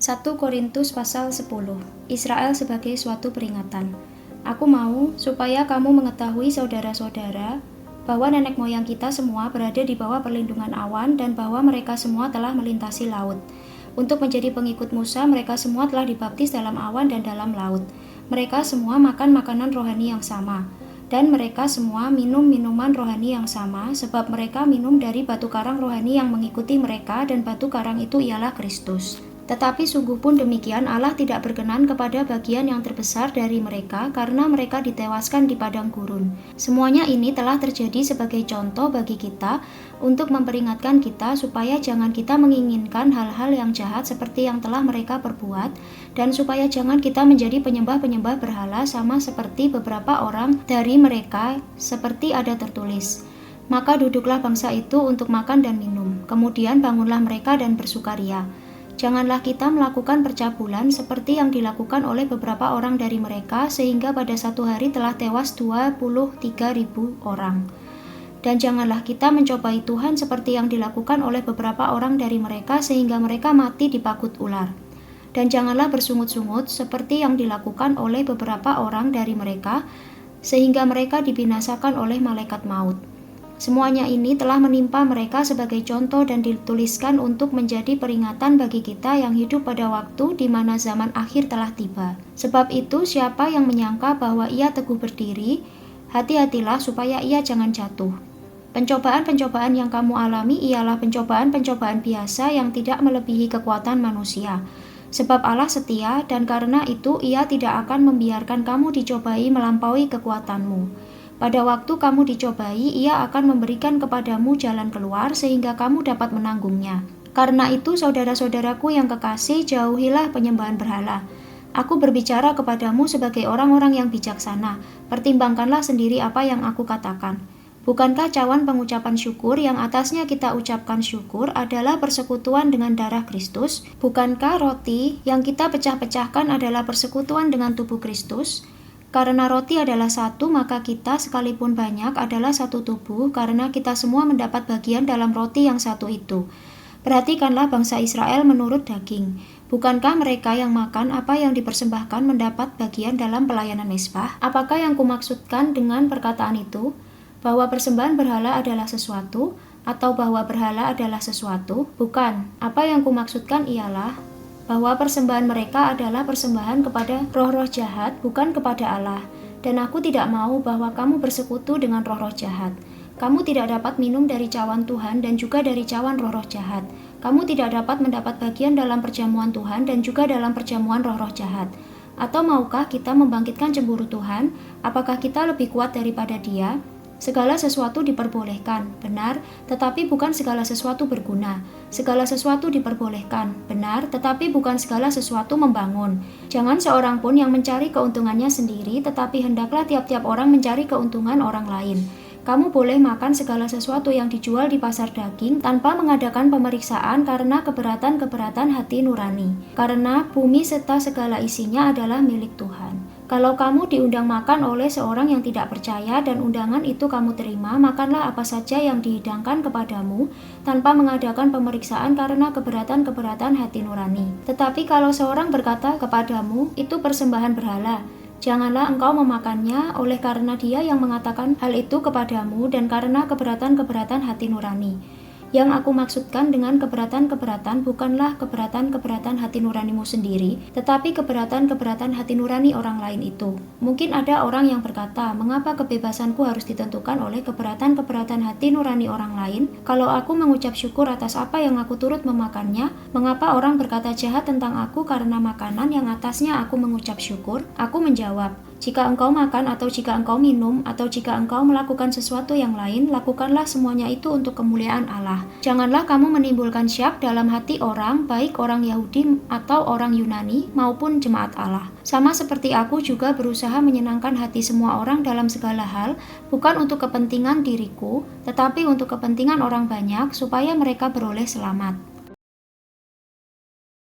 1 Korintus pasal 10. Israel sebagai suatu peringatan. Aku mau supaya kamu mengetahui saudara-saudara bahwa nenek moyang kita semua berada di bawah perlindungan awan dan bahwa mereka semua telah melintasi laut. Untuk menjadi pengikut Musa, mereka semua telah dibaptis dalam awan dan dalam laut. Mereka semua makan makanan rohani yang sama. Dan mereka semua minum minuman rohani yang sama, sebab mereka minum dari batu karang rohani yang mengikuti mereka, dan batu karang itu ialah Kristus. Tetapi sungguh pun demikian, Allah tidak berkenan kepada bagian yang terbesar dari mereka, karena mereka ditewaskan di padang gurun. Semuanya ini telah terjadi sebagai contoh bagi kita, untuk memperingatkan kita supaya jangan kita menginginkan hal-hal yang jahat seperti yang telah mereka perbuat, dan supaya jangan kita menjadi penyembah-penyembah berhala sama seperti beberapa orang dari mereka, seperti ada tertulis. Maka duduklah bangsa itu untuk makan dan minum, kemudian bangunlah mereka dan bersukaria. Janganlah kita melakukan percabulan seperti yang dilakukan oleh beberapa orang dari mereka, sehingga pada satu hari telah tewas 23.000 orang. Dan janganlah kita mencobai Tuhan seperti yang dilakukan oleh beberapa orang dari mereka, sehingga mereka mati dipakut ular. Dan janganlah bersungut-sungut seperti yang dilakukan oleh beberapa orang dari mereka, sehingga mereka dibinasakan oleh malaikat maut. Semuanya ini telah menimpa mereka sebagai contoh dan dituliskan untuk menjadi peringatan bagi kita yang hidup pada waktu di mana zaman akhir telah tiba. Sebab itu, siapa yang menyangka bahwa ia teguh berdiri, hati-hatilah supaya ia jangan jatuh. Pencobaan-pencobaan yang kamu alami ialah pencobaan-pencobaan biasa yang tidak melebihi kekuatan manusia. Sebab Allah setia, dan karena itu ia tidak akan membiarkan kamu dicobai melampaui kekuatanmu. Pada waktu kamu dicobai, ia akan memberikan kepadamu jalan keluar sehingga kamu dapat menanggungnya. Karena itu, saudara-saudaraku yang kekasih, jauhilah penyembahan berhala. Aku berbicara kepadamu sebagai orang-orang yang bijaksana. Pertimbangkanlah sendiri apa yang aku katakan. Bukankah cawan pengucapan syukur yang atasnya kita ucapkan syukur adalah persekutuan dengan darah Kristus? Bukankah roti yang kita pecah-pecahkan adalah persekutuan dengan tubuh Kristus? Karena roti adalah satu, maka kita sekalipun banyak adalah satu tubuh, karena kita semua mendapat bagian dalam roti yang satu itu. Perhatikanlah bangsa Israel menurut daging. Bukankah mereka yang makan apa yang dipersembahkan mendapat bagian dalam pelayanan mezbah? Apakah yang kumaksudkan dengan perkataan itu? Bahwa persembahan berhala adalah sesuatu, atau bahwa berhala adalah sesuatu? Bukan. Apa yang kumaksudkan ialah bahwa persembahan mereka adalah persembahan kepada roh-roh jahat, bukan kepada Allah. Dan aku tidak mau bahwa kamu bersekutu dengan roh-roh jahat. Kamu tidak dapat minum dari cawan Tuhan dan juga dari cawan roh-roh jahat. Kamu tidak dapat mendapat bagian dalam perjamuan Tuhan dan juga dalam perjamuan roh-roh jahat. Atau maukah kita membangkitkan cemburu Tuhan? Apakah kita lebih kuat daripada Dia? Segala sesuatu diperbolehkan, benar, tetapi bukan segala sesuatu berguna. Segala sesuatu diperbolehkan, benar, tetapi bukan segala sesuatu membangun. Jangan seorang pun yang mencari keuntungannya sendiri, tetapi hendaklah tiap-tiap orang mencari keuntungan orang lain. Kamu boleh makan segala sesuatu yang dijual di pasar daging tanpa mengadakan pemeriksaan karena keberatan-keberatan hati nurani. Karena bumi serta segala isinya adalah milik Tuhan. Kalau kamu diundang makan oleh seorang yang tidak percaya dan undangan itu kamu terima, makanlah apa saja yang dihidangkan kepadamu tanpa mengadakan pemeriksaan karena keberatan-keberatan hati nurani. Tetapi kalau seorang berkata kepadamu, itu persembahan berhala, janganlah engkau memakannya oleh karena dia yang mengatakan hal itu kepadamu dan karena keberatan-keberatan hati nurani. Yang aku maksudkan dengan keberatan-keberatan bukanlah keberatan-keberatan hati nuranimu sendiri, tetapi keberatan-keberatan hati nurani orang lain itu. Mungkin ada orang yang berkata, mengapa kebebasanku harus ditentukan oleh keberatan-keberatan hati nurani orang lain? Kalau aku mengucap syukur atas apa yang aku turut memakannya, mengapa orang berkata jahat tentang aku karena makanan yang atasnya aku mengucap syukur? Aku menjawab, jika engkau makan atau jika engkau minum atau jika engkau melakukan sesuatu yang lain, lakukanlah semuanya itu untuk kemuliaan Allah. Janganlah kamu menimbulkan syak dalam hati orang, baik orang Yahudi atau orang Yunani maupun jemaat Allah. Sama seperti aku juga berusaha menyenangkan hati semua orang dalam segala hal, bukan untuk kepentingan diriku, tetapi untuk kepentingan orang banyak supaya mereka beroleh selamat.